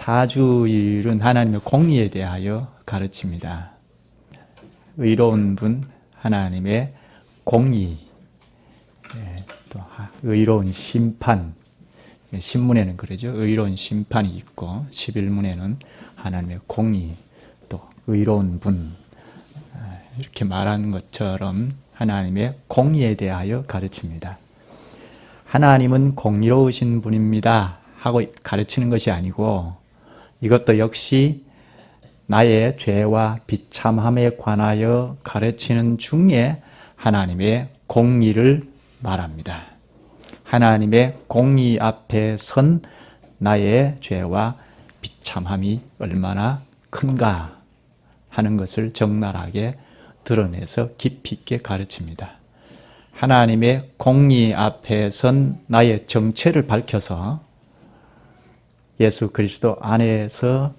사주일은 하나님의 공의에 대하여 가르칩니다. 의로운 분, 하나님의 공의, 또 의로운 심판, 신문에는 그러죠. 의로운 심판이 있고 11문에는 하나님의 공의, 또 의로운 분, 이렇게 말하는 것처럼 하나님의 공의에 대하여 가르칩니다. 하나님은 공의로우신 분입니다 하고 가르치는 것이 아니고, 이것도 역시 나의 죄와 비참함에 관하여 가르치는 중에 하나님의 공의를 말합니다. 하나님의 공의 앞에 선 나의 죄와 비참함이 얼마나 큰가 하는 것을 적나라하게 드러내서 깊이 있게 가르칩니다. 하나님의 공의 앞에 선 나의 정체를 밝혀서 예수 그리스도 안에서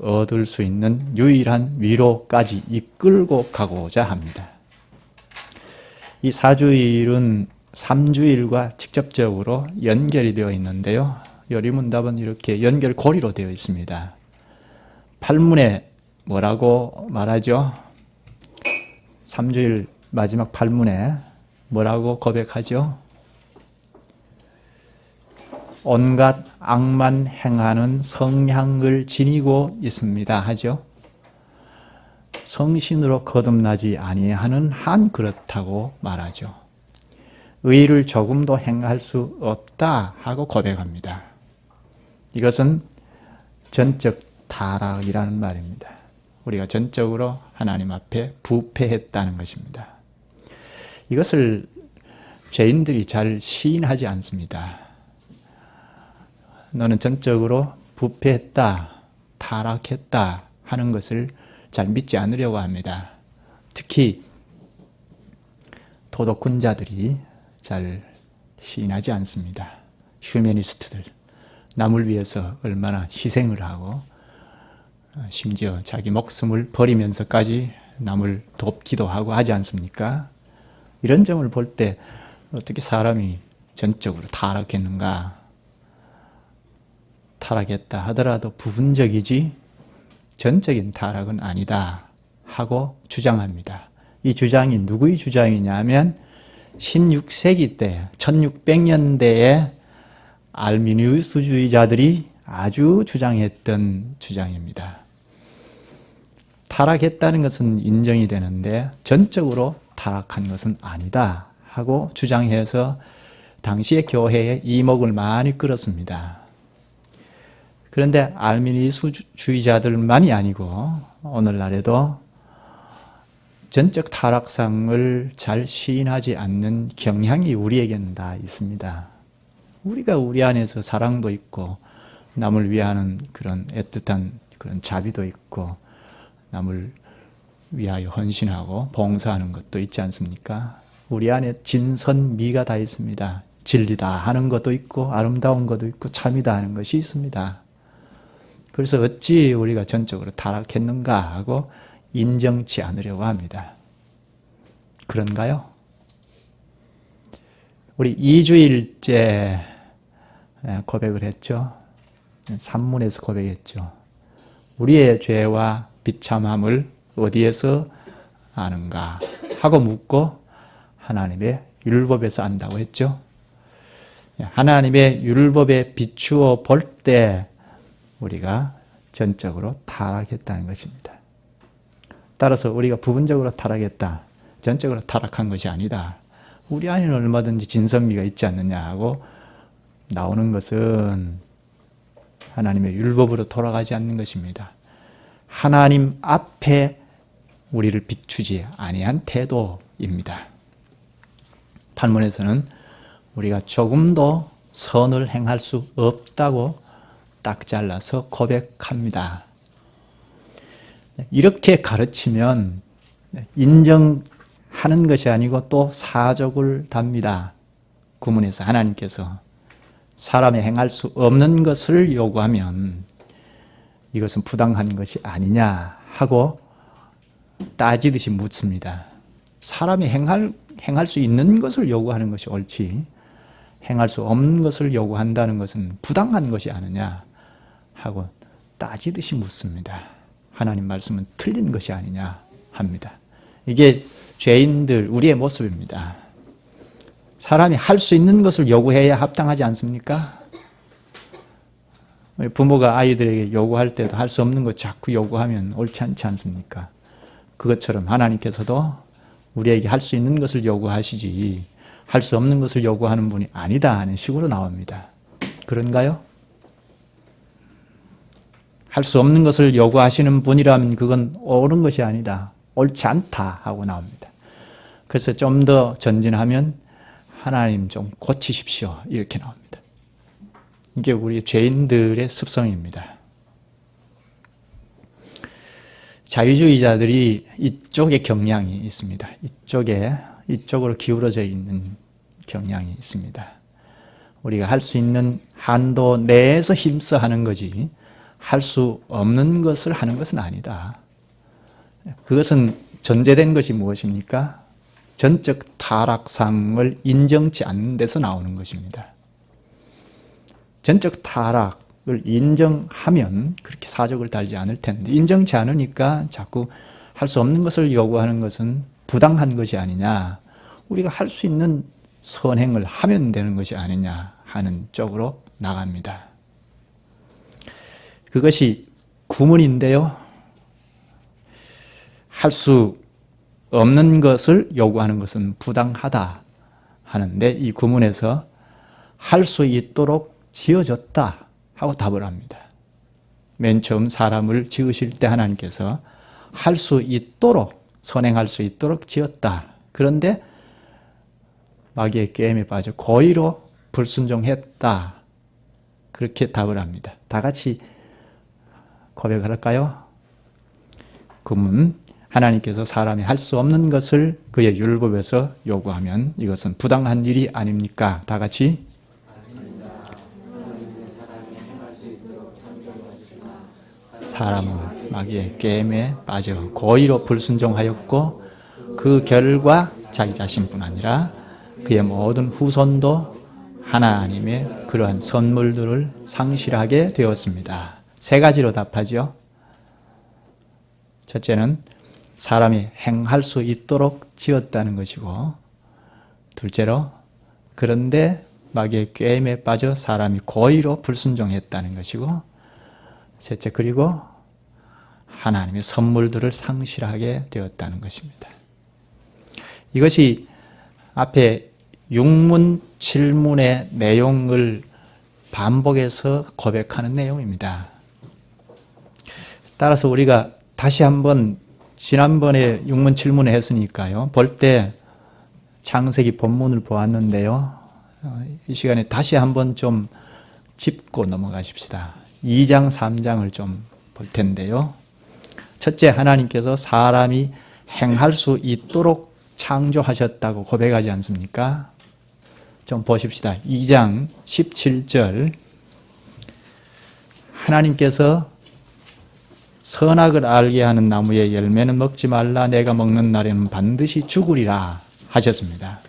얻을 수 있는 유일한 위로까지 이끌고 가고자 합니다. 이 사주일은 3주일과 직접적으로 연결이 되어 있는데요. 요리문답은 이렇게 연결고리로 되어 있습니다. 8문에 뭐라고 말하죠? 3주일 마지막 8문에 뭐라고 고백하죠? 온갖 악만 행하는 성향을 지니고 있습니다 하죠. 성신으로 거듭나지 아니하는 한 그렇다고 말하죠. 의를 조금도 행할 수 없다 하고 고백합니다. 이것은 전적 타락이라는 말입니다. 우리가 전적으로 하나님 앞에 부패했다는 것입니다. 이것을 죄인들이 잘 시인하지 않습니다. 너는 전적으로 부패했다, 타락했다 하는 것을 잘 믿지 않으려고 합니다. 특히 도덕군자들이 잘 시인하지 않습니다. 휴머니스트들, 남을 위해서 얼마나 희생을 하고 심지어 자기 목숨을 버리면서까지 남을 돕기도 하고 하지 않습니까? 이런 점을 볼 때 어떻게 사람이 전적으로 타락했는가? 타락했다 하더라도 부분적이지 전적인 타락은 아니다 하고 주장합니다. 이 주장이 누구의 주장이냐면 16세기 때 1600년대에 알미니우스주의자들이 아주 주장했던 주장입니다. 타락했다는 것은 인정이 되는데 전적으로 타락한 것은 아니다 하고 주장해서 당시의 교회에 이목을 많이 끌었습니다. 그런데 알미니우스주의자들만이 아니고 오늘날에도 전적 타락상을 잘 시인하지 않는 경향이 우리에게는 다 있습니다. 우리가 우리 안에서 사랑도 있고 남을 위하는 그런 애틋한 그런 자비도 있고 남을 위하여 헌신하고 봉사하는 것도 있지 않습니까? 우리 안에 진선미가 다 있습니다. 진리다 하는 것도 있고 아름다운 것도 있고 참이다 하는 것이 있습니다. 그래서 어찌 우리가 전적으로 타락했는가 하고 인정치 않으려고 합니다. 그런가요? 우리 2주일째 고백을 했죠. 산문에서 고백했죠. 우리의 죄와 비참함을 어디에서 아는가 하고 묻고 하나님의 율법에서 안다고 했죠. 하나님의 율법에 비추어 볼 때 우리가 전적으로 타락했다는 것입니다. 따라서 우리가 부분적으로 타락했다, 전적으로 타락한 것이 아니다. 우리 안에는 얼마든지 진선미가 있지 않느냐 하고 나오는 것은 하나님의 율법으로 돌아가지 않는 것입니다. 하나님 앞에 우리를 비추지 아니한 태도입니다. 판문에서는 우리가 조금도 선을 행할 수 없다고 딱 잘라서 고백합니다. 이렇게 가르치면 인정하는 것이 아니고 또 사족을 답니다. 구문에서 하나님께서 사람이 행할 수 없는 것을 요구하면 이것은 부당한 것이 아니냐 하고 따지듯이 묻습니다. 사람이 행할 수 있는 것을 요구하는 것이 옳지 행할 수 없는 것을 요구한다는 것은 부당한 것이 아니냐 하고 따지듯이 묻습니다. 하나님 말씀은 틀린 것이 아니냐 합니다. 이게 죄인들 우리의 모습입니다. 사람이 할 수 있는 것을 요구해야 합당하지 않습니까? 부모가 아이들에게 요구할 때도 할 수 없는 것 자꾸 요구하면 옳지 않지 않습니까? 그것처럼 하나님께서도 우리에게 할 수 있는 것을 요구하시지 할 수 없는 것을 요구하는 분이 아니다 하는 식으로 나옵니다. 그런가요? 할 수 없는 것을 요구하시는 분이라면 그건 옳은 것이 아니다. 옳지 않다 하고 나옵니다. 그래서 좀 더 전진하면 하나님 좀 고치십시오. 이렇게 나옵니다. 이게 우리 죄인들의 습성입니다. 자유주의자들이 이쪽에 경향이 있습니다. 이쪽으로 기울어져 있는 경향이 있습니다. 우리가 할 수 있는 한도 내에서 힘써 하는 거지 할 수 없는 것을 하는 것은 아니다. 그것은 전제된 것이 무엇입니까? 전적 타락상을 인정치 않는 데서 나오는 것입니다. 전적 타락을 인정하면 그렇게 사족을 달지 않을 텐데 인정치 않으니까 자꾸 할 수 없는 것을 요구하는 것은 부당한 것이 아니냐, 우리가 할 수 있는 선행을 하면 되는 것이 아니냐 하는 쪽으로 나갑니다. 그것이 구문인데요. 할 수 없는 것을 요구하는 것은 부당하다 하는데 이 구문에서 할 수 있도록 지어졌다 하고 답을 합니다. 맨 처음 사람을 지으실 때 하나님께서 할 수 있도록, 선행할 수 있도록 지었다. 그런데 마귀의 게임에 빠져 고의로 불순종했다. 그렇게 답을 합니다. 다 같이 고백할까요? 구문, 하나님께서 사람이 할 수 없는 것을 그의 율법에서 요구하면 이것은 부당한 일이 아닙니까? 다 같이 사람은 마귀의 게임에 빠져 고의로 불순종하였고 그 결과 자기 자신뿐 아니라 그의 모든 후손도 하나님의 그러한 선물들을 상실하게 되었습니다. 세 가지로 답하죠. 첫째는 사람이 행할 수 있도록 지었다는 것이고, 둘째로 그런데 마귀의 게임에 빠져 사람이 고의로 불순종했다는 것이고, 셋째 그리고 하나님의 선물들을 상실하게 되었다는 것입니다. 이것이 앞에 6문 7문의 내용을 반복해서 고백하는 내용입니다. 따라서 우리가 다시 한번 지난번에 6문 7문에 했으니까요. 볼 때 창세기 본문을 보았는데요. 이 시간에 다시 한번 좀 짚고 넘어가십시다. 2장 3장을 좀 볼 텐데요. 첫째, 하나님께서 사람이 행할 수 있도록 창조하셨다고 고백하지 않습니까? 좀 보십시다. 2장 17절 하나님께서 선악을 알게 하는 나무의 열매는 먹지 말라, 내가 먹는 날에는 반드시 죽으리라 하셨습니다.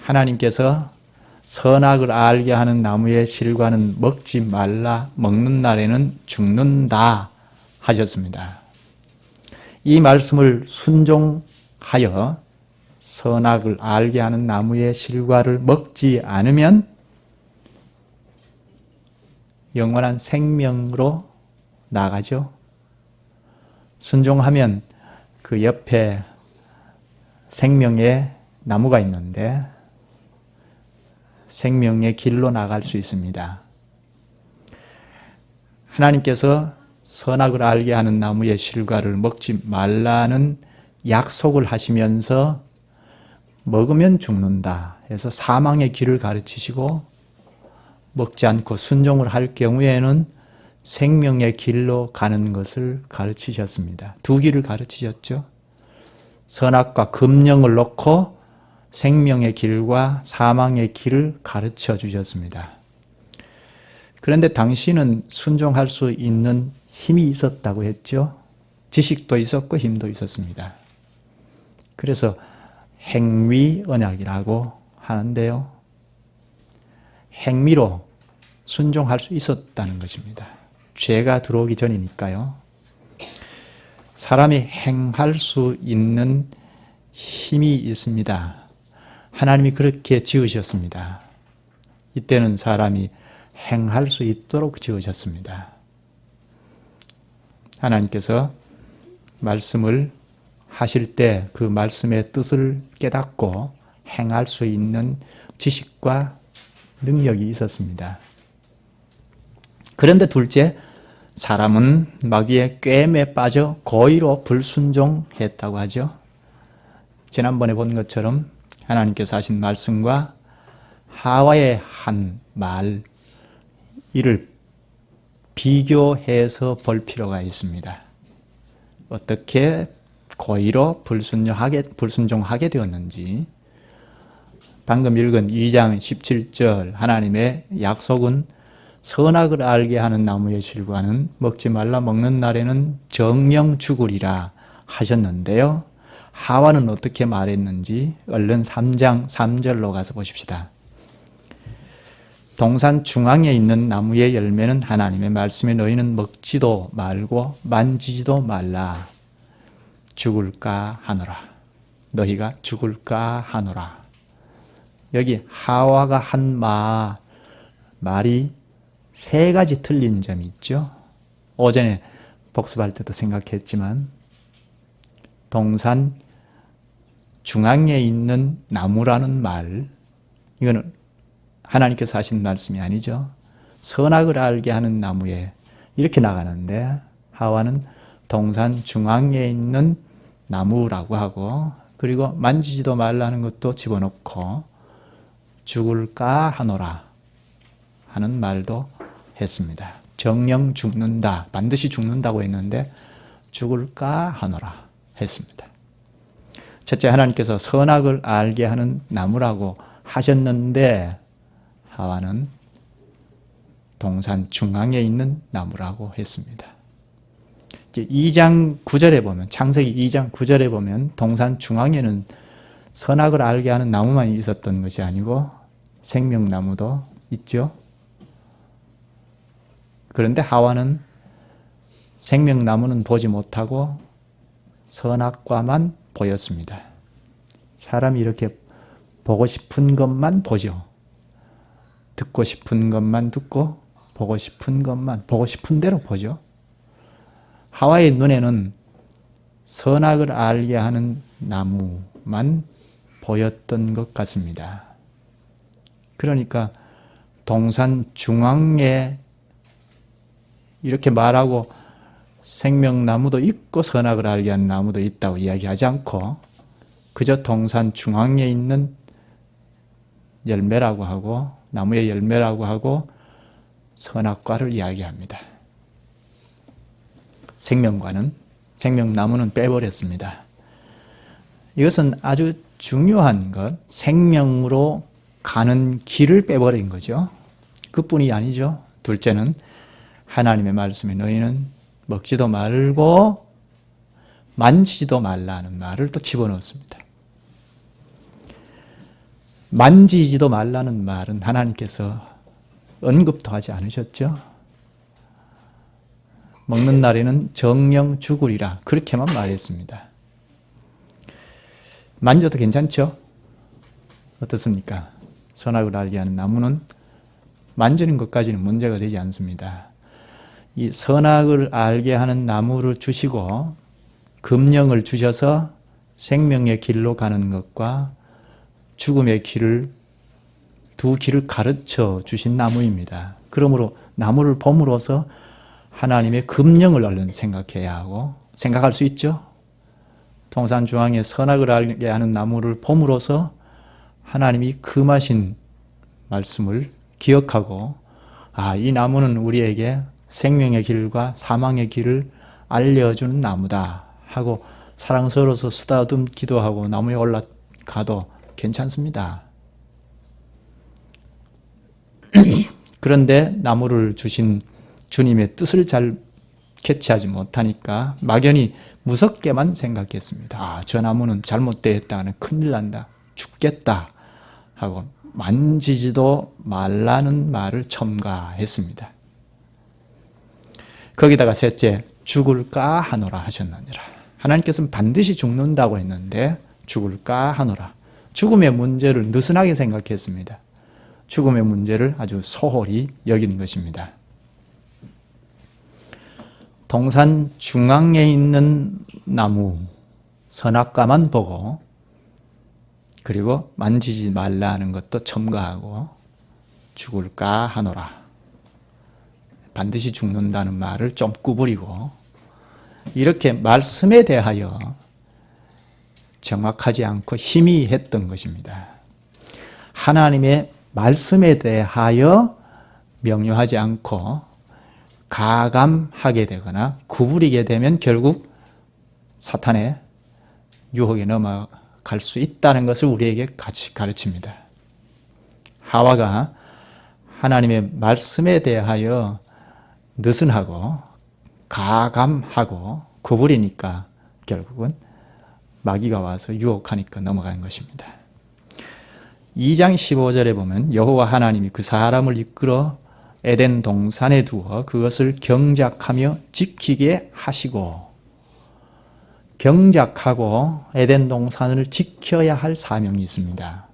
하나님께서 선악을 알게 하는 나무의 실과는 먹지 말라, 먹는 날에는 죽는다 하셨습니다. 이 말씀을 순종하여 선악을 알게 하는 나무의 실과를 먹지 않으면 영원한 생명으로 나가죠. 순종하면 그 옆에 생명의 나무가 있는데 생명의 길로 나갈 수 있습니다. 하나님께서 선악을 알게 하는 나무의 실과를 먹지 말라는 약속을 하시면서 먹으면 죽는다 해서 사망의 길을 가르치시고, 먹지 않고 순종을 할 경우에는 생명의 길로 가는 것을 가르치셨습니다. 두 길을 가르치셨죠. 선악과 금령을 놓고 생명의 길과 사망의 길을 가르쳐 주셨습니다. 그런데 당신은 순종할 수 있는 힘이 있었다고 했죠. 지식도 있었고 힘도 있었습니다. 그래서 행위 언약이라고 하는데요. 행미로 순종할 수 있었다는 것입니다. 죄가 들어오기 전이니까요. 사람이 행할 수 있는 힘이 있습니다. 하나님이 그렇게 지으셨습니다. 이때는 사람이 행할 수 있도록 지으셨습니다. 하나님께서 말씀을 하실 때 그 말씀의 뜻을 깨닫고 행할 수 있는 지식과 능력이 있었습니다. 그런데 둘째, 사람은 마귀의 꾀임에 빠져 고의로 불순종했다고 하죠. 지난번에 본 것처럼 하나님께서 하신 말씀과 하와의 한 말, 이를 비교해서 볼 필요가 있습니다. 어떻게 고의로 불순종하게 되었는지. 방금 읽은 2장 17절 하나님의 약속은 선악을 알게 하는 나무의 실과는 먹지 말라, 먹는 날에는 정령 죽으리라 하셨는데요. 하와는 어떻게 말했는지 얼른 3장 3절로 가서 보십시다. 동산 중앙에 있는 나무의 열매는 하나님의 말씀에 너희는 먹지도 말고 만지지도 말라. 죽을까 하노라. 너희가 죽을까 하노라. 여기 하와가 한 말이 세 가지 틀린 점이 있죠. 오전에 복습할 때도 생각했지만 동산 중앙에 있는 나무라는 말, 이거는 하나님께서 하신 말씀이 아니죠. 선악을 알게 하는 나무에 이렇게 나가는데 하와는 동산 중앙에 있는 나무라고 하고, 그리고 만지지도 말라는 것도 집어넣고 죽을까 하노라 하는 말도 했습니다. 정령 죽는다, 반드시 죽는다고 했는데 죽을까 하노라 했습니다. 첫째, 하나님께서 선악을 알게 하는 나무라고 하셨는데 하와는 동산 중앙에 있는 나무라고 했습니다. 2장 9절에 보면, 창세기 2장 9절에 보면 동산 중앙에는 선악을 알게 하는 나무만 있었던 것이 아니고 생명나무도 있죠. 그런데 하와는 생명나무는 보지 못하고 선악과만 보였습니다. 사람이 이렇게 보고 싶은 것만 보죠. 듣고 싶은 것만 듣고, 보고 싶은 것만, 보고 싶은 대로 보죠. 하와의 눈에는 선악을 알게 하는 나무만 보였던 것 같습니다. 그러니까 동산 중앙에 이렇게 말하고 생명나무도 있고 선악을 알게 하는 나무도 있다고 이야기하지 않고 그저 동산 중앙에 있는 열매라고 하고, 나무의 열매라고 하고 선악과를 이야기합니다. 생명나무는 빼버렸습니다. 이것은 아주 중요한 것, 생명으로 가는 길을 빼버린 거죠. 그뿐이 아니죠. 둘째는 하나님의 말씀에 너희는 먹지도 말고 만지지도 말라는 말을 또 집어넣었습니다. 만지지도 말라는 말은 하나님께서 언급도 하지 않으셨죠. 먹는 날에는 정령 죽으리라, 그렇게만 말했습니다. 만져도 괜찮죠? 어떻습니까? 선악을 알게 하는 나무는 만지는 것까지는 문제가 되지 않습니다. 이 선악을 알게 하는 나무를 주시고 금령을 주셔서 생명의 길로 가는 것과 죽음의 길을, 두 길을 가르쳐 주신 나무입니다. 그러므로 나무를 봄으로써 하나님의 금령을 얼른 생각해야 하고, 생각할 수 있죠. 동산 중앙에 선악을 알게 하는 나무를 봄으로써 하나님이 금하신 말씀을 기억하고, 이 나무는 우리에게 생명의 길과 사망의 길을 알려주는 나무다 하고 사랑스러워서 쓰다듬기도 하고 나무에 올라가도 괜찮습니다. 그런데 나무를 주신 주님의 뜻을 잘 캐치하지 못하니까 막연히 무섭게만 생각했습니다. 저 나무는 잘못되었다, 큰일 난다, 죽겠다 하고 만지지도 말라는 말을 첨가했습니다. 거기다가 셋째, 죽을까 하노라 하셨느니라. 하나님께서는 반드시 죽는다고 했는데 죽을까 하노라. 죽음의 문제를 느슨하게 생각했습니다. 죽음의 문제를 아주 소홀히 여긴 것입니다. 동산 중앙에 있는 나무 선악과만 보고 그리고 만지지 말라는 것도 첨가하고 죽을까 하노라. 반드시 죽는다는 말을 좀 구부리고 이렇게 말씀에 대하여 정확하지 않고 희미했던 것입니다. 하나님의 말씀에 대하여 명료하지 않고 가감하게 되거나 구부리게 되면 결국 사탄의 유혹에 넘어갈 수 있다는 것을 우리에게 같이 가르칩니다. 하와가 하나님의 말씀에 대하여 느슨하고 가감하고 구부리니까 결국은 마귀가 와서 유혹하니까 넘어가는 것입니다. 2장 15절에 보면 여호와 하나님이 그 사람을 이끌어 에덴 동산에 두어 그것을 경작하며 지키게 하시고, 경작하고 에덴 동산을 지켜야 할 사명이 있습니다.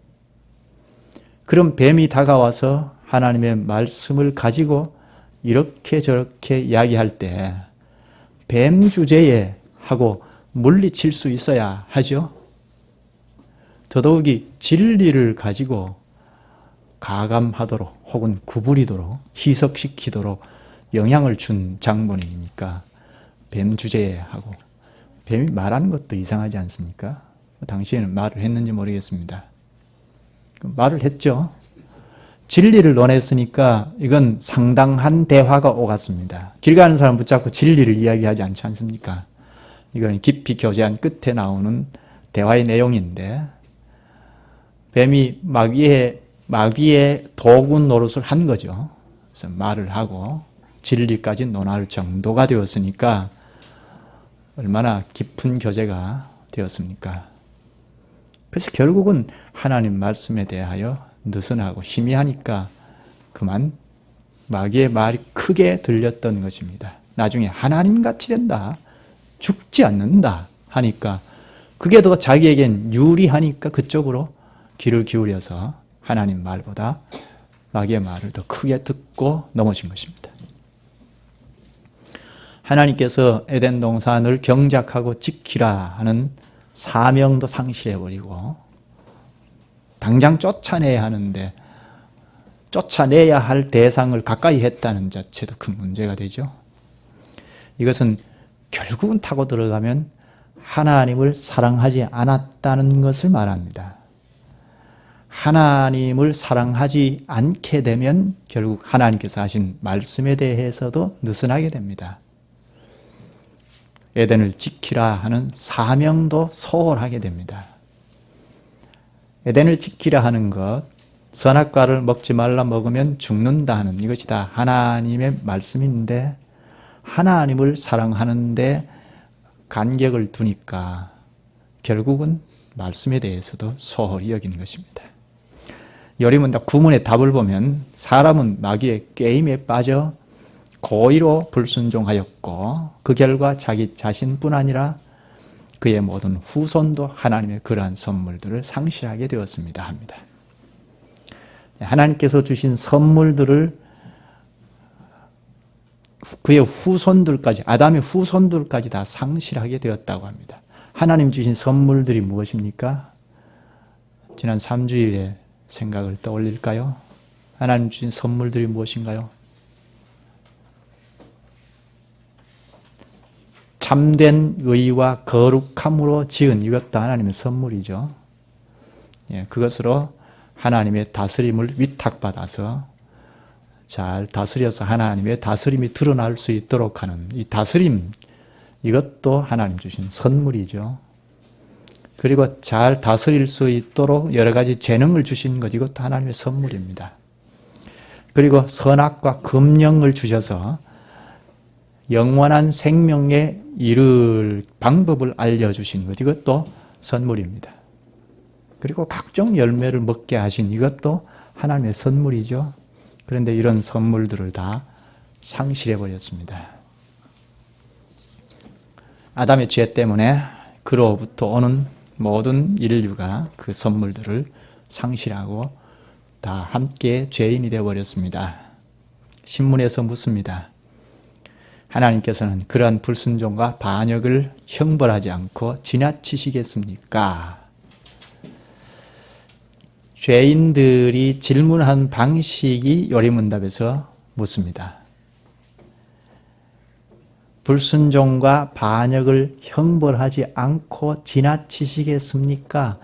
그럼 뱀이 다가와서 하나님의 말씀을 가지고 이렇게 저렇게 이야기할 때 뱀 주제에 하고 물리칠 수 있어야 하죠. 더더욱이 진리를 가지고 가감하도록 혹은 구부리도록 희석시키도록 영향을 준 장본인이니까 뱀 주제에 하고, 뱀이 말하는 것도 이상하지 않습니까? 당시에는 말을 했는지 모르겠습니다. 말을 했죠. 진리를 논했으니까 이건 상당한 대화가 오갔습니다. 길 가는 사람 붙잡고 진리를 이야기하지 않지 않습니까? 이건 깊이 교제한 끝에 나오는 대화의 내용인데, 뱀이 마귀의 도구 노릇을 한 거죠. 그래서 말을 하고 진리까지 논할 정도가 되었으니까 얼마나 깊은 교제가 되었습니까? 그래서 결국은 하나님 말씀에 대하여 느슨하고 희미하니까 그만 마귀의 말이 크게 들렸던 것입니다. 나중에 하나님같이 된다, 죽지 않는다 하니까 그게 더 자기에겐 유리하니까 그쪽으로 귀를 기울여서 하나님 말보다 마귀의 말을 더 크게 듣고 넘어진 것입니다. 하나님께서 에덴 동산을 경작하고 지키라 하는 사명도 상실해버리고 당장 쫓아내야 하는데 쫓아내야 할 대상을 가까이 했다는 자체도 큰 문제가 되죠. 이것은 결국은 타고 들어가면 하나님을 사랑하지 않았다는 것을 말합니다. 하나님을 사랑하지 않게 되면 결국 하나님께서 하신 말씀에 대해서도 느슨하게 됩니다. 에덴을 지키라 하는 사명도 소홀하게 됩니다. 에덴을 지키라 하는 것, 선악과를 먹지 말라 먹으면 죽는다 하는 이것이 다 하나님의 말씀인데 하나님을 사랑하는데 간격을 두니까 결국은 말씀에 대해서도 소홀히 여긴 것입니다. 요리문답 구문의 답을 보면 사람은 마귀의 게임에 빠져 고의로 불순종하였고 그 결과 자기 자신뿐 아니라 그의 모든 후손도 하나님의 그러한 선물들을 상실하게 되었습니다 합니다. 하나님께서 주신 선물들을 그의 후손들까지, 아담의 후손들까지 다 상실하게 되었다고 합니다. 하나님 주신 선물들이 무엇입니까? 지난 3주일에 생각을 떠올릴까요? 하나님 주신 선물들이 무엇인가요? 참된 의와 거룩함으로 지은 이것도 하나님의 선물이죠. 그것으로 하나님의 다스림을 위탁받아서 잘 다스려서 하나님의 다스림이 드러날 수 있도록 하는 이 다스림, 이것도 하나님 주신 선물이죠. 그리고 잘 다스릴 수 있도록 여러 가지 재능을 주신 것, 이것도 하나님의 선물입니다. 그리고 선악과 금령을 주셔서 영원한 생명에 이를 방법을 알려주신 것, 이것도 선물입니다. 그리고 각종 열매를 먹게 하신 이것도 하나님의 선물이죠. 그런데 이런 선물들을 다 상실해 버렸습니다. 아담의 죄 때문에 그로부터 오는 모든 인류가 그 선물들을 상실하고 다 함께 죄인이 되어 버렸습니다. 신문에서 묻습니다. 하나님께서는 그러한 불순종과 반역을 형벌하지 않고 지나치시겠습니까? 죄인들이 질문한 방식이 요리문답에서 묻습니다. 불순종과 반역을 형벌하지 않고 지나치시겠습니까?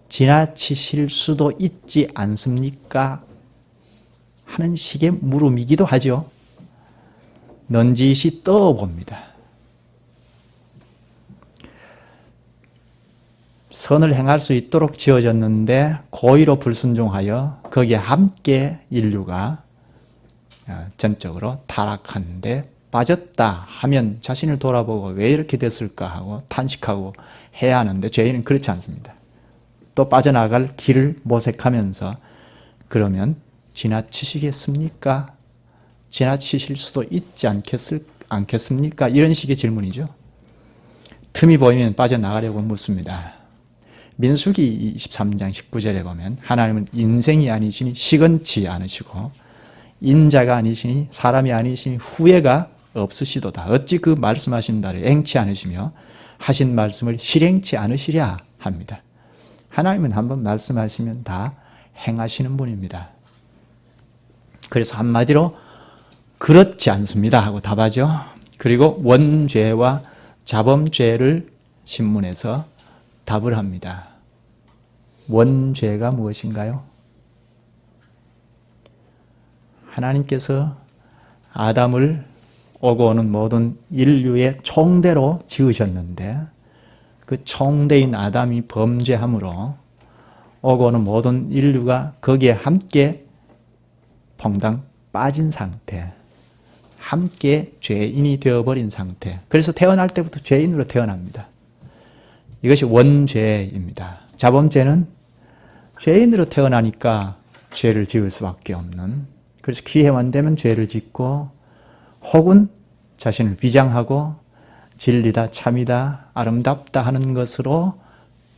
지나치실 수도 있지 않습니까? 하는 식의 물음이기도 하죠. 넌지시 떠봅니다. 선을 행할 수 있도록 지어졌는데 고의로 불순종하여 거기에 함께 인류가 전적으로 타락하는데 빠졌다 하면 자신을 돌아보고 왜 이렇게 됐을까 하고 탄식하고 해야 하는데 죄인은 그렇지 않습니다. 또 빠져나갈 길을 모색하면서 그러면 지나치시겠습니까? 지나치실 수도 있지 않겠습니까? 이런 식의 질문이죠. 틈이 보이면 빠져나가려고 묻습니다. 민수기 23장 19절에 보면 하나님은 인생이 아니시니 시건치 않으시고 인자가 아니시니 사람이 아니시니 후회가 없으시도다. 어찌 그 말씀하신 바를 행치 않으시며 하신 말씀을 실행치 않으시랴 합니다. 하나님은 한번 말씀하시면 다 행하시는 분입니다. 그래서 한마디로 그렇지 않습니다 하고 답하죠. 그리고 원죄와 자범죄를 신문에서 답을 합니다. 원죄가 무엇인가요? 하나님께서 아담을 오고 오는 모든 인류의 총대로 지으셨는데 그 총대인 아담이 범죄함으로 오고 오는 모든 인류가 거기에 함께 퐁당 빠진 상태, 함께 죄인이 되어버린 상태. 그래서 태어날 때부터 죄인으로 태어납니다. 이것이 원죄입니다. 자범죄는 죄인으로 태어나니까 죄를 지을 수밖에 없는, 그래서 기회만 되면 죄를 짓고 혹은 자신을 비장하고 진리다, 참이다, 아름답다 하는 것으로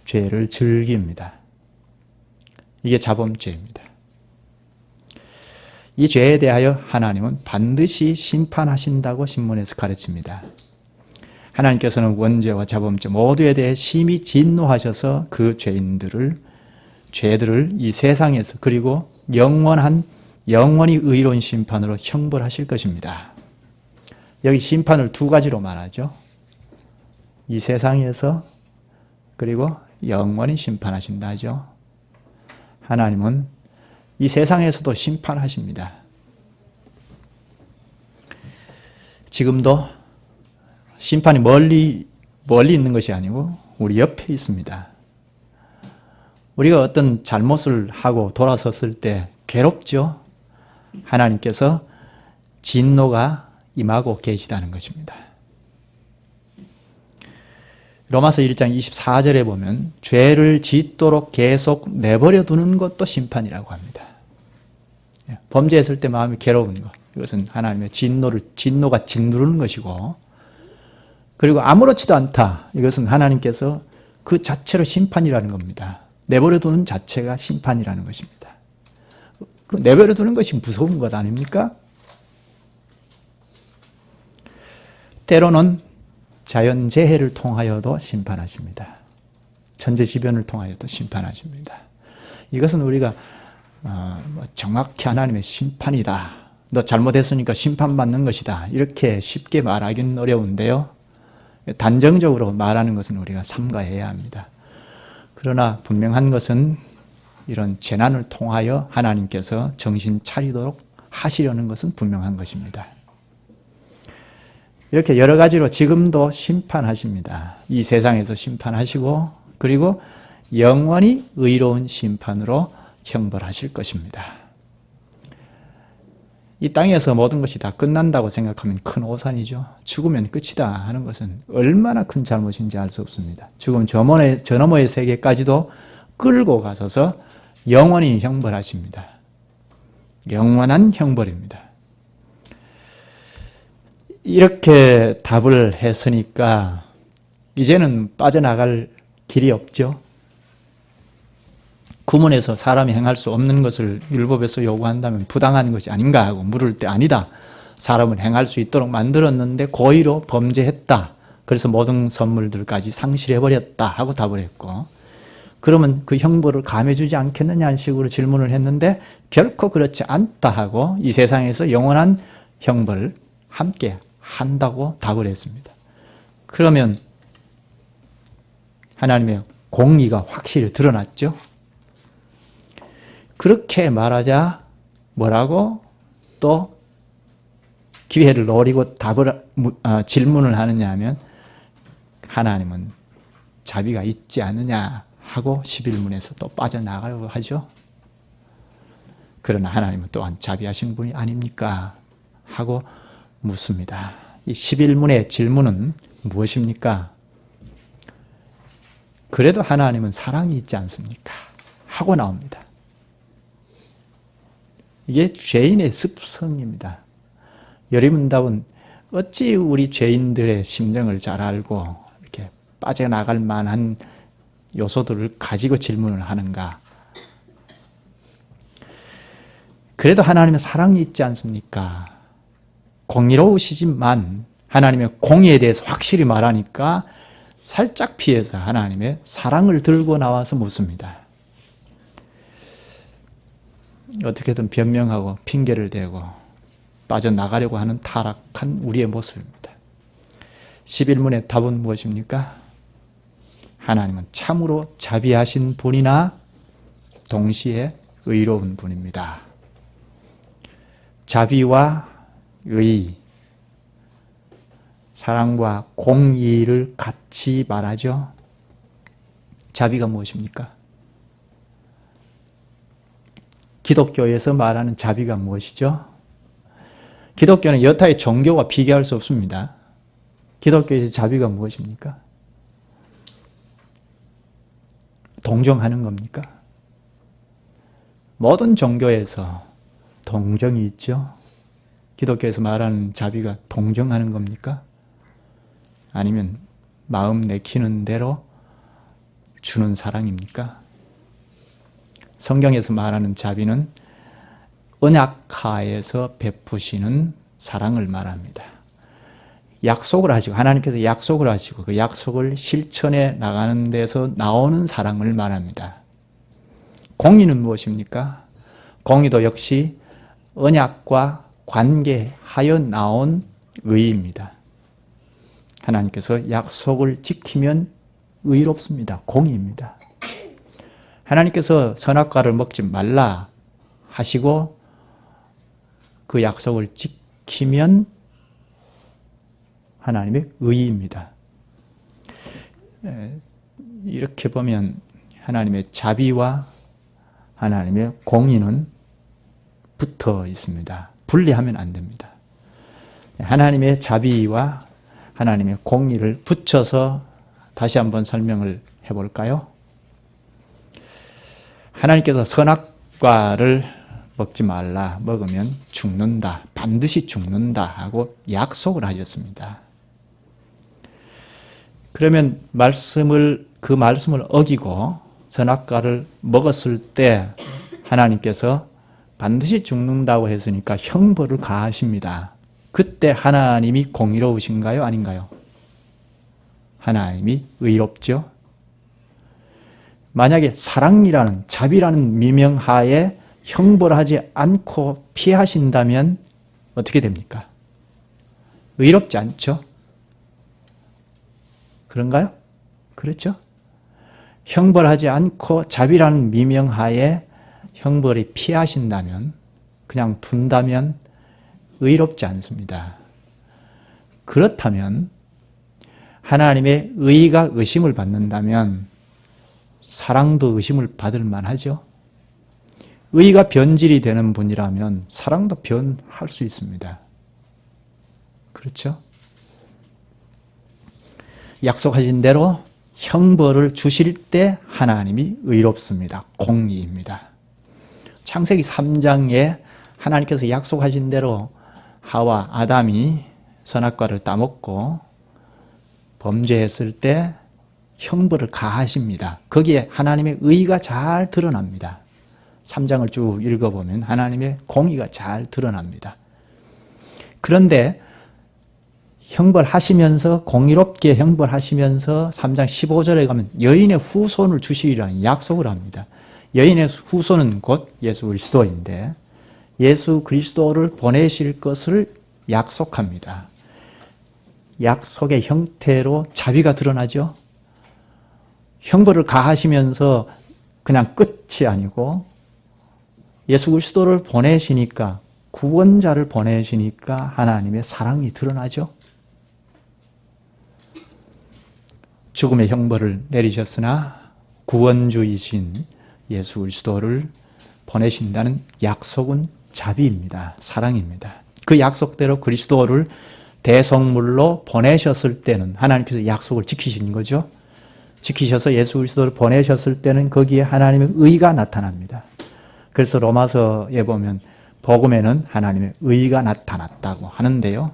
죄를 즐깁니다. 이게 자범죄입니다. 이 죄에 대하여 하나님은 반드시 심판하신다고 신문에서 가르칩니다. 하나님께서는 원죄와 자범죄 모두에 대해 심히 진노하셔서 그 죄들을 이 세상에서 그리고 영원히 의로운 심판으로 형벌하실 것입니다. 여기 심판을 두 가지로 말하죠. 이 세상에서 그리고 영원히 심판하신다 하죠. 하나님은 이 세상에서도 심판하십니다. 지금도 심판이 멀리 있는 것이 아니고 우리 옆에 있습니다. 우리가 어떤 잘못을 하고 돌아섰을 때 괴롭죠. 하나님께서 진노가 임하고 계시다는 것입니다. 로마서 1장 24절에 보면 죄를 짓도록 계속 내버려 두는 것도 심판이라고 합니다. 범죄했을 때 마음이 괴로운 것, 이것은 하나님의 진노가 짓누르는 것이고, 그리고 아무렇지도 않다, 이것은 하나님께서 그 자체로 심판이라는 겁니다. 내버려 두는 자체가 심판이라는 것입니다. 그 내버려 두는 것이 무서운 것 아닙니까? 때로는 자연재해를 통하여도 심판하십니다. 천재지변을 통하여도 심판하십니다. 이것은 우리가 정확히 하나님의 심판이다, 너 잘못했으니까 심판받는 것이다, 이렇게 쉽게 말하기는 어려운데요. 단정적으로 말하는 것은 우리가 삼가해야 합니다. 그러나 분명한 것은 이런 재난을 통하여 하나님께서 정신 차리도록 하시려는 것은 분명한 것입니다. 이렇게 여러 가지로 지금도 심판하십니다. 이 세상에서 심판하시고 그리고 영원히 의로운 심판으로 형벌하실 것입니다. 이 땅에서 모든 것이 다 끝난다고 생각하면 큰 오산이죠. 죽으면 끝이다 하는 것은 얼마나 큰 잘못인지 알 수 없습니다. 죽음 저 너머의 세계까지도 끌고 가서서 영원히 형벌하십니다. 영원한 형벌입니다. 이렇게 답을 했으니까 이제는 빠져나갈 길이 없죠. 구문에서 사람이 행할 수 없는 것을 율법에서 요구한다면 부당한 것이 아닌가 하고 물을 때 아니다. 사람은 행할 수 있도록 만들었는데 고의로 범죄했다. 그래서 모든 선물들까지 상실해버렸다 하고 답을 했고, 그러면 그 형벌을 감해주지 않겠느냐는 식으로 질문을 했는데 결코 그렇지 않다 하고 이 세상에서 영원한 형벌을 함께 한다고 답을 했습니다. 그러면 하나님의 공의가 확실히 드러났죠. 그렇게 말하자 뭐라고 또 기회를 노리고 질문을 하느냐 하면 하나님은 자비가 있지 않느냐 하고 11문에서 또 빠져나가려고 하죠. 그러나 하나님은 또한 자비하신 분이 아닙니까? 하고 묻습니다. 이 11문의 질문은 무엇입니까? 그래도 하나님은 사랑이 있지 않습니까? 하고 나옵니다. 이게 죄인의 습성입니다. 여리문답은 어찌 우리 죄인들의 심정을 잘 알고 이렇게 빠져나갈 만한 요소들을 가지고 질문을 하는가? 그래도 하나님의 사랑이 있지 않습니까? 공의로우시지만 하나님의 공의에 대해서 확실히 말하니까 살짝 피해서 하나님의 사랑을 들고 나와서 묻습니다. 어떻게든 변명하고 핑계를 대고 빠져나가려고 하는 타락한 우리의 모습입니다. 11문의 답은 무엇입니까? 하나님은 참으로 자비하신 분이나 동시에 의로운 분입니다. 자비와 의, 사랑과 공의를 같이 말하죠. 자비가 무엇입니까? 기독교에서 말하는 자비가 무엇이죠? 기독교는 여타의 종교와 비교할 수 없습니다. 기독교에서 자비가 무엇입니까? 동정하는 겁니까? 모든 종교에서 동정이 있죠. 기독교에서 말하는 자비가 동정하는 겁니까? 아니면 마음 내키는 대로 주는 사랑입니까? 성경에서 말하는 자비는 언약하에서 베푸시는 사랑을 말합니다. 약속을 하시고, 하나님께서 약속을 하시고 그 약속을 실천해 나가는 데서 나오는 사랑을 말합니다. 공의는 무엇입니까? 공의도 역시 언약과 관계하여 나온 의의입니다. 하나님께서 약속을 지키면 의롭습니다. 공의입니다. 하나님께서 선악과를 먹지 말라 하시고 그 약속을 지키면 하나님의 의의입니다. 이렇게 보면 하나님의 자비와 하나님의 공의는 붙어 있습니다. 분리하면 안 됩니다. 하나님의 자비와 하나님의 공의를 붙여서 다시 한번 설명을 해볼까요? 하나님께서 선악과를 먹지 말라, 먹으면 죽는다, 반드시 죽는다 하고 약속을 하셨습니다. 그러면 그 말씀을 어기고 선악과를 먹었을 때 하나님께서 반드시 죽는다고 했으니까 형벌을 가하십니다. 그때 하나님이 공의로우신가요? 아닌가요? 하나님이 의롭죠? 만약에 사랑이라는, 자비라는 미명하에 형벌하지 않고 피하신다면 어떻게 됩니까? 의롭지 않죠? 그런가요? 그렇죠? 형벌하지 않고 자비라는 미명하에 형벌이 피하신다면, 그냥 둔다면 의롭지 않습니다. 그렇다면 하나님의 의가 의심을 받는다면 사랑도 의심을 받을 만하죠. 의가 변질이 되는 분이라면 사랑도 변할 수 있습니다. 그렇죠? 약속하신 대로 형벌을 주실 때 하나님이 의롭습니다. 공의입니다. 창세기 3장에 하나님께서 약속하신 대로 하와 아담이 선악과를 따먹고 범죄했을 때 형벌을 가하십니다. 거기에 하나님의 의가 잘 드러납니다. 3장을 쭉 읽어보면 하나님의 공의가 잘 드러납니다. 그런데 형벌하시면서 공의롭게 형벌하시면서 3장 15절에 가면 여인의 후손을 주시리라는 약속을 합니다. 여인의 후손은 곧 예수 그리스도인데 예수 그리스도를 보내실 것을 약속합니다. 약속의 형태로 자비가 드러나죠. 형벌을 가하시면서 그냥 끝이 아니고 예수 그리스도를 보내시니까, 구원자를 보내시니까 하나님의 사랑이 드러나죠. 죽음의 형벌을 내리셨으나 구원주이신 예수 그리스도를 보내신다는 약속은 자비입니다. 사랑입니다. 그 약속대로 그리스도를 대성물로 보내셨을 때는 하나님께서 약속을 지키신 거죠. 지키셔서 예수 그리스도를 보내셨을 때는 거기에 하나님의 의가 나타납니다. 그래서 로마서에 보면 복음에는 하나님의 의가 나타났다고 하는데요.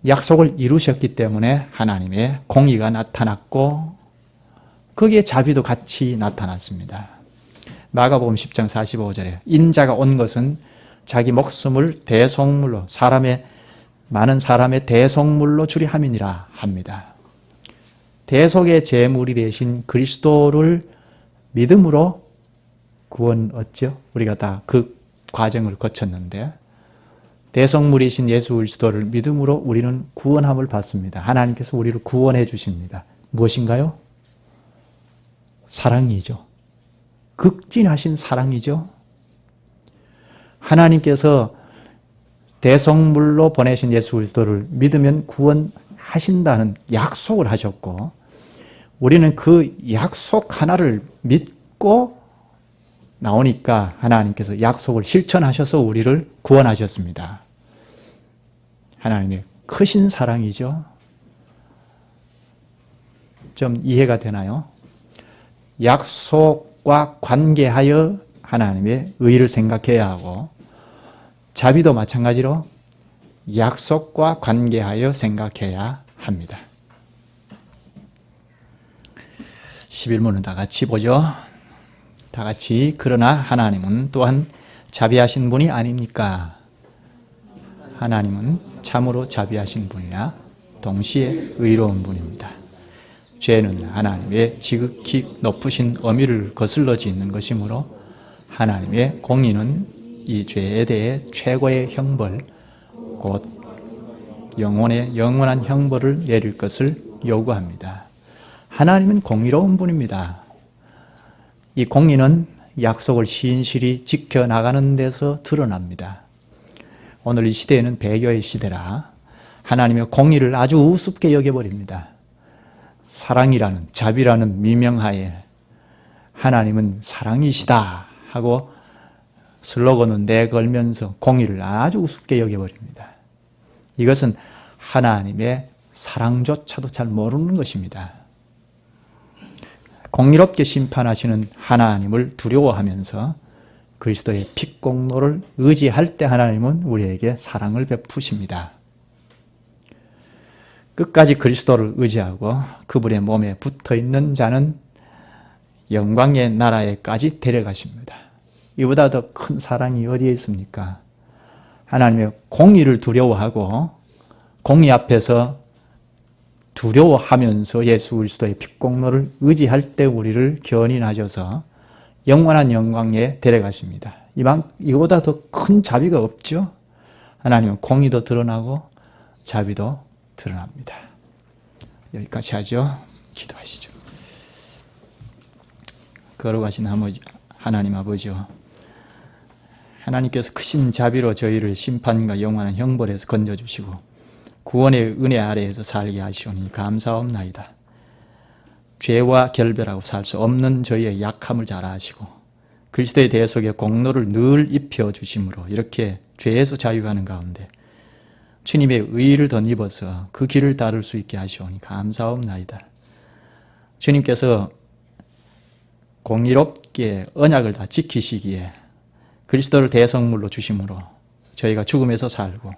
약속을 이루셨기 때문에 하나님의 공의가 나타났고 거기에 자비도 같이 나타났습니다. 마가복음 10장 45절에 인자가 온 것은 자기 목숨을 대속물로 많은 사람의 대속물로 주리 함이니라 합니다. 대속의 제물이 되신 그리스도를 믿음으로 구원 얻죠. 우리가 다 그 과정을 거쳤는데 대속물이신 예수 그리스도를 믿음으로 우리는 구원함을 받습니다. 하나님께서 우리를 구원해 주십니다. 무엇인가요? 사랑이죠. 극진하신 사랑이죠. 하나님께서 대속물로 보내신 예수 그리스도를 믿으면 구원하신다는 약속을 하셨고 우리는 그 약속 하나를 믿고 나오니까 하나님께서 약속을 실천하셔서 우리를 구원하셨습니다. 하나님의 크신 사랑이죠. 좀 이해가 되나요? 약속과 관계하여 하나님의 의를 생각해야 하고 자비도 마찬가지로 약속과 관계하여 생각해야 합니다. 11문은 다 같이 보죠. 다 같이 그러나 하나님은 또한 자비하신 분이 아닙니까? 하나님은 참으로 자비하신 분이나 동시에 의로운 분입니다. 죄는 하나님의 지극히 높으신 엄위를 거슬러 짓는 것이므로 하나님의 공의는 이 죄에 대해 최고의 형벌, 곧 영원의 영원한 형벌을 내릴 것을 요구합니다. 하나님은 공의로운 분입니다. 이 공의는 약속을 신실히 지켜나가는 데서 드러납니다. 오늘 이 시대에는 배교의 시대라 하나님의 공의를 아주 우습게 여겨버립니다. 사랑이라는, 자비라는 미명하에 하나님은 사랑이시다 하고 슬로건을 내걸면서 공의를 아주 우습게 여겨버립니다. 이것은 하나님의 사랑조차도 잘 모르는 것입니다. 공의롭게 심판하시는 하나님을 두려워하면서 그리스도의 핏공로를 의지할 때 하나님은 우리에게 사랑을 베푸십니다. 끝까지 그리스도를 의지하고 그분의 몸에 붙어있는 자는 영광의 나라에까지 데려가십니다. 이보다 더 큰 사랑이 어디에 있습니까? 하나님의 공의를 두려워하고 공의 앞에서 두려워하면서 예수 그리스도의 핏공로를 의지할 때 우리를 견인하셔서 영원한 영광에 데려가십니다. 이보다 더 큰 자비가 없죠? 하나님은 공의도 드러나고 자비도 드러납니다. 여기까지 하죠. 기도하시죠. 거룩하신 하나님 아버지요, 하나님께서 크신 자비로 저희를 심판과 영원한 형벌에서 건져주시고 구원의 은혜 아래에서 살게 하시오니 감사옵나이다. 죄와 결별하고 살 수 없는 저희의 약함을 잘 아시고 그리스도의 대속의 공로를 늘 입혀주심으로 이렇게 죄에서 자유하는 가운데 주님의 의를 덧입어서 그 길을 따를 수 있게 하시오니 감사옵나이다. 주님께서 공의롭게 언약을 다 지키시기에 그리스도를 대성물로 주심으로 저희가 죽음에서 살고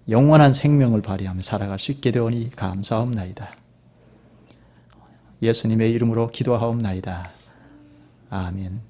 영원한 생명을 발휘하며 살아갈 수 있게 되오니 감사옵나이다. 예수님의 이름으로 기도하옵나이다. 아멘.